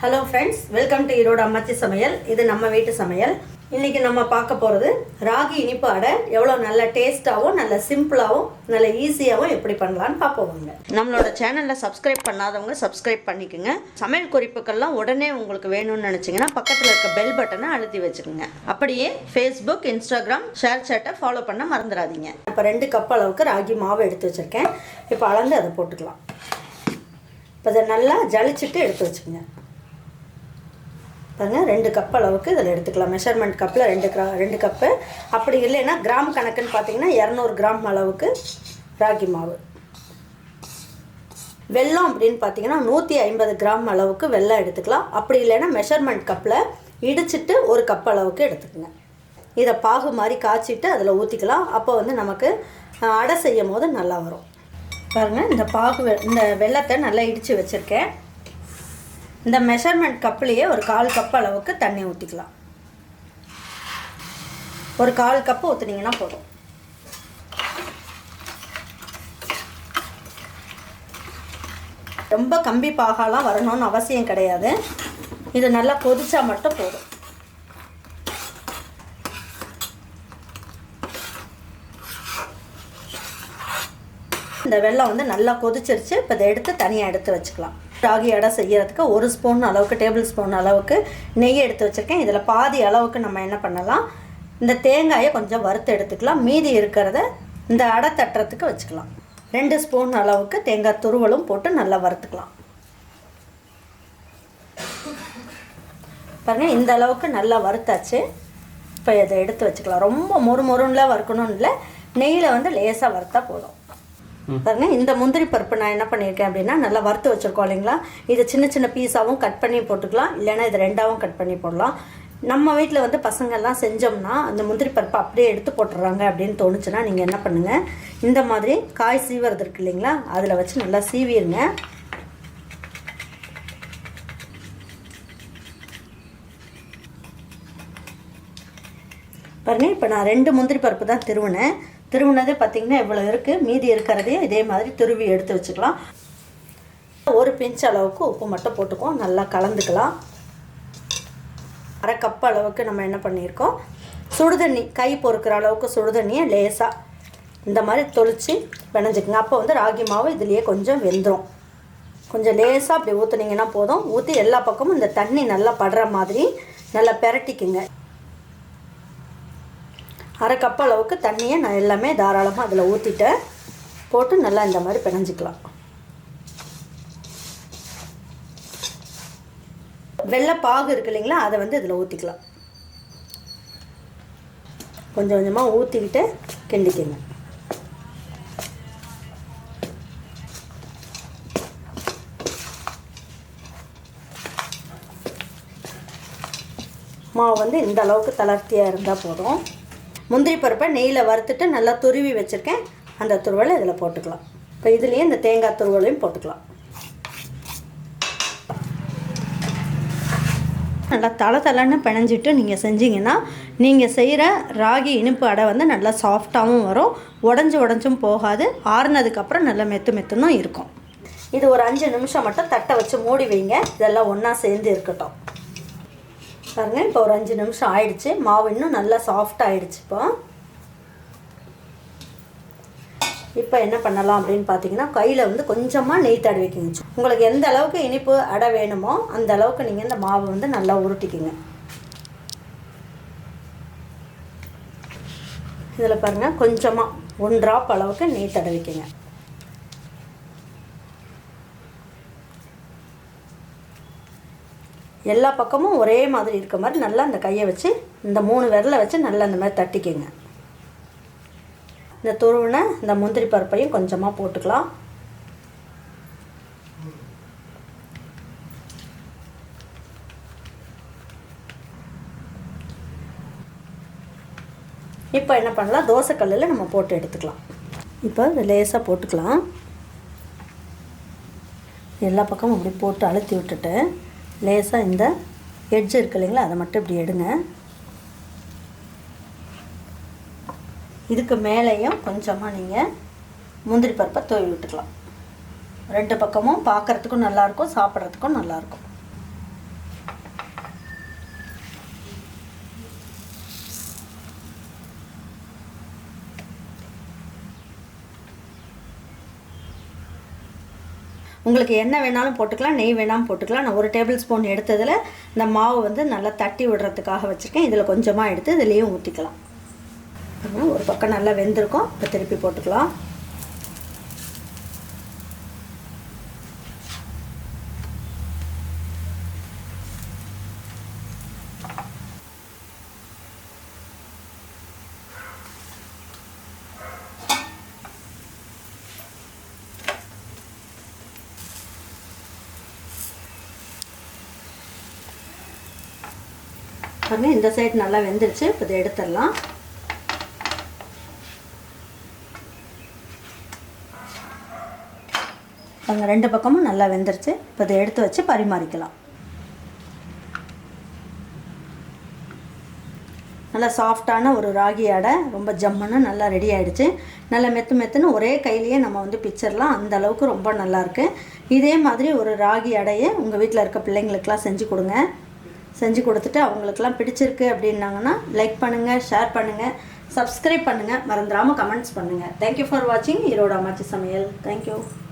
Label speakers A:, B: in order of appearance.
A: Hello friends, welcome to Iroda Ammachi Samayal. This is நம்ம வீட்டு சமையல். இன்னைக்கு நம்ம பார்க்க போறது ராகி இனிப்பு அடை எவ்வளவு நல்ல டேஸ்டாவும் நல்ல சிம்பிளாவும் நல்ல ஈஸியாவும் எப்படி பண்ணலாம்னு பாப்போம். நம்மளோட சேனல்ல சப்ஸ்கிரைப் பண்ணாதவங்க சப்ஸ்கிரைப் பண்ணிக்கங்க. சமையல் குறிப்புகள்லாம் உடனே உங்களுக்கு வேணும்னு நினைச்சீங்கன்னா பக்கத்துல இருக்க பெல் பட்டனை அழுத்தி வச்சுக்கோங்க. அப்படியே Facebook, Instagram, ஷேர் சாட்டை ஃபாலோ பண்ண மறந்துடாதீங்க. இப்போ 2 கப் அளவுக்கு ராகி மாவு எடுத்து வச்சிருக்கேன். இப்போ அளந்து அதை போட்டுக்கலாம். இப்போ அதை நல்லா ஜலிச்சிட்டு எடுத்து வச்சுக்கோங்க. பாருங்க 2 கப் அளவுக்கு இதில் எடுத்துக்கலாம். மெஷர்மெண்ட் கப்பில் 2 கப்பு. அப்படி இல்லைன்னா கிராம் கணக்குன்னு பார்த்தீங்கன்னா 200 கிராம் அளவுக்கு ராகி மாவு. வெல்லம் அப்படின்னு பார்த்தீங்கன்னா 150 கிராம் அளவுக்கு வெல்லம் எடுத்துக்கலாம். அப்படி இல்லைன்னா மெஷர்மெண்ட் கப்பில் இடிச்சிட்டு 1 கப் அளவுக்கு எடுத்துக்கோங்க. இதை பாகு மாதிரி காய்ச்சிட்டு அதில் ஊற்றிக்கலாம். அப்போ நமக்கு அடை செய்யும் போது நல்லா வரும். பாருங்கள், இந்த வெல்லத்தை நல்லா இடித்து வச்சுருக்கேன். இந்த மெஷர்மெண்ட் கப்லேயே ஒரு 1/4 கப் அளவுக்கு தண்ணி ஊற்றிக்கலாம். ஒரு 1/4 கப்பு ஊற்றுனீங்கன்னா போதும். ரொம்ப கம்பி பாகாலாம் வரணும்னு அவசியம் கிடையாது. இது நல்லா கொதிச்சா மட்டும் போதும். இந்த வெல்லம் நல்லா கொதிச்சிருச்சு. இப்போ இதை எடுத்து தனியாக எடுத்து வச்சுக்கலாம். ராகி அடை செய்யறதுக்கு 1 ஸ்பூன் அளவுக்கு, டேபிள் ஸ்பூன் அளவுக்கு நெய் எடுத்து வச்சுருக்கேன். இதில் பாதி அளவுக்கு நம்ம என்ன பண்ணலாம், இந்த தேங்காயை கொஞ்சம் வறுத்து எடுத்துக்கலாம். மீதி இருக்கிறத இந்த அடை தட்டுறதுக்கு வச்சுக்கலாம். 2 ஸ்பூன் அளவுக்கு தேங்காய் துருவலும் போட்டு நல்லா வறுத்துக்கலாம். பாருங்கள், இந்த அளவுக்கு நல்லா வறுத்தாச்சு. இப்போ இதை எடுத்து வச்சுக்கலாம். ரொம்ப மொறுமொறுன்னுலாம் வறுக்கணும்னு இல்லை, நெய்யில் லேசாக வறுத்தா போதும். பாருங்க, இந்த முந்திரி பருப்பு நான் என்ன பண்ணியிருக்கேன் அப்படின்னா நல்லா வறுத்து வச்சுருக்கோம் இல்லைங்களா. இதை சின்ன சின்ன பீஸாகவும் கட் பண்ணி போட்டுக்கலாம். இல்லைன்னா இது 2ஆகவும் கட் பண்ணி போடலாம். நம்ம வீட்டில் பசங்கள்லாம் செஞ்சோம்னா அந்த முந்திரி பருப்பு அப்படியே எடுத்து போட்டுடுறாங்க அப்படின்னு தோணுச்சுன்னா நீங்கள் என்ன பண்ணுங்கள், இந்த மாதிரி காய் சீவுறது இருக்கு இல்லைங்களா, அதில் வச்சு நல்லா சீவிடுங்க. பாருங்கள், இப்போ நான் 2 முந்திரி பருப்பு தான் திருவுனது பார்த்திங்கன்னா இவ்வளோ இருக்குது. மீதி இருக்கிறதையும் இதே மாதிரி துருவி எடுத்து வச்சுக்கலாம். 1 பிஞ்ச் அளவுக்கு உப்பு மட்டும் போட்டுக்குவோம். நல்லா கலந்துக்கலாம். 1/2 கப் அளவுக்கு நம்ம என்ன பண்ணியிருக்கோம், சுடுதண்ணி, கை பொறுக்கிற அளவுக்கு சுடுதண்ணியை லேசாக இந்த மாதிரி தொளிச்சு பிணைஞ்சிக்கங்க. அப்போ ராகி மாவு இதுலேயே கொஞ்சம் வெந்துடும். கொஞ்சம் லேசாக அப்படி ஊற்றுனீங்கன்னா போதும். ஊற்றி எல்லா பக்கமும் இந்த தண்ணி நல்லா படுற மாதிரி நல்லா பெரட்டிக்குங்க. 1/2 கப் அளவுக்கு தண்ணியை நான் எல்லாமே தாராளமாக அதில் ஊற்றிட்டேன். போட்டு நல்லா இந்த மாதிரி பிணைஞ்சிக்கலாம். வெள்ளை பாகு இருக்கு இல்லைங்களா, அதை இதில் ஊற்றிக்கலாம். கொஞ்சம் கொஞ்சமாக ஊற்றிக்கிட்டு கிண்டிக்கங்க. மாவு இந்த அளவுக்கு தளர்த்தியாக இருந்தால் போதும். முந்திரி பருப்பை நெய்யில் வறுத்துட்டு நல்லா துருவி வச்சுருக்கேன். அந்த துருவலை இதில் போட்டுக்கலாம். இப்போ இதுலேயே இந்த தேங்காய் துருவலையும் போட்டுக்கலாம். நல்லா தளன்னு பிணைஞ்சிட்டு நீங்கள் செஞ்சீங்கன்னா நீங்கள் செய்கிற ராகி இனிப்பு அடை நல்லா சாஃப்டாகவும் வரும், உடஞ்சும் போகாது. ஆறுனதுக்கப்புறம் நல்லா மெத்துன்னும் இருக்கும். இது ஒரு 5 நிமிஷம் மட்டும் தட்டை வச்சு மூடி வைங்க. இதெல்லாம் ஒன்றா சேர்ந்து இருக்கட்டும். பாருங்கள், இப்போ ஒரு 5 நிமிஷம் ஆயிடுச்சு. மாவு இன்னும் நல்லா சாஃப்ட் ஆகிடுச்சு. இப்போ என்ன பண்ணலாம் அப்படின்னு பார்த்தீங்கன்னா, கையில் கொஞ்சமாக நெய் தடவி வைக்கிங்க. உங்களுக்கு எந்த அளவுக்கு இனிப்பு அடை வேணுமோ அந்த அளவுக்கு நீங்கள் இந்த மாவு நல்லா உருட்டிக்கிங்க. இதில் பாருங்கள், கொஞ்சமாக 1 ட்ராப் அளவுக்கு நெய் தடவிக்கிங்க. எல்லா பக்கமும் ஒரே மாதிரி இருக்க மாதிரி நல்லா இந்த கையை வச்சு இந்த 3 விரலை வச்சு நல்லா இந்த மாதிரி தட்டிக்கங்க. இந்த துருவின இந்த முந்திரி பருப்பையும் கொஞ்சமாக போட்டுக்கலாம். இப்போ என்ன பண்ணலாம், தோசைக்கல்லில் நம்ம போட்டு எடுத்துக்கலாம். இப்போ இதை லேசாக போட்டுக்கலாம். எல்லா பக்கமும் அப்படி போட்டு அழுத்தி விட்டுட்டு லேசாக இந்த எட்ஜ் இருக்கு இல்லைங்களா, அதை மட்டும் இப்படி எடுங்க. இதுக்கு மேலேயும் கொஞ்சமாக நீங்கள் முந்திரி பருப்பை தூவி விட்டுக்கலாம். ரெண்டு பக்கமும் பார்க்குறதுக்கும் நல்லாயிருக்கும், சாப்பிட்றதுக்கும் நல்லாயிருக்கும். உங்களுக்கு எண்ணெய் வேணாலும் போட்டுக்கலாம், நெய் வேணாலும் போட்டுக்கலாம். நான் 1 டேபிள் ஸ்பூன் எடுத்ததில் இந்த மாவு வந்து நல்லா தட்டி விடுறதுக்காக வச்சுருக்கேன். இதில் கொஞ்சமாக எடுத்து இதுலேயும் ஊற்றிக்கலாம். ஒரு பக்கம் நல்லா வெந்திருக்கும். இப்போ திருப்பி போட்டுக்கலாம். பாருங்கள், இந்த சைடு நல்லா வெந்துருச்சு. இப்போ இதை எடுத்துடலாம். பாருங்க, 2 பக்கமும் நல்லா வெந்துருச்சு. இப்போ இதை எடுத்து வச்சு பரிமாறிக்கலாம். நல்லா சாஃப்டான ஒரு ராகி அடை ரொம்ப ஜம்முன்னு நல்லா ரெடி ஆகிடுச்சு. நல்லா மெத்துன்னு ஒரே கையிலேயே நம்ம வந்து பிச்சிடலாம். அந்த அளவுக்கு ரொம்ப நல்லாயிருக்கு. இதே மாதிரி ஒரு ராகி அடையை உங்கள் வீட்டில் இருக்க பிள்ளைங்களுக்கெல்லாம் செஞ்சு கொடுங்க. செஞ்சு கொடுத்துட்டு அவங்களுக்கெல்லாம் பிடிச்சிருக்கு அப்படின்னாங்கன்னா லைக் பண்ணுங்கள், ஷேர் பண்ணுங்கள், சப்ஸ்கிரைப் பண்ணுங்கள், மறந்துடாமல் கமெண்ட்ஸ் பண்ணுங்கள். தேங்க்யூ ஃபார் வாட்சிங் ஈரோடு அம்மாச்சி சமையல். தேங்க்யூ.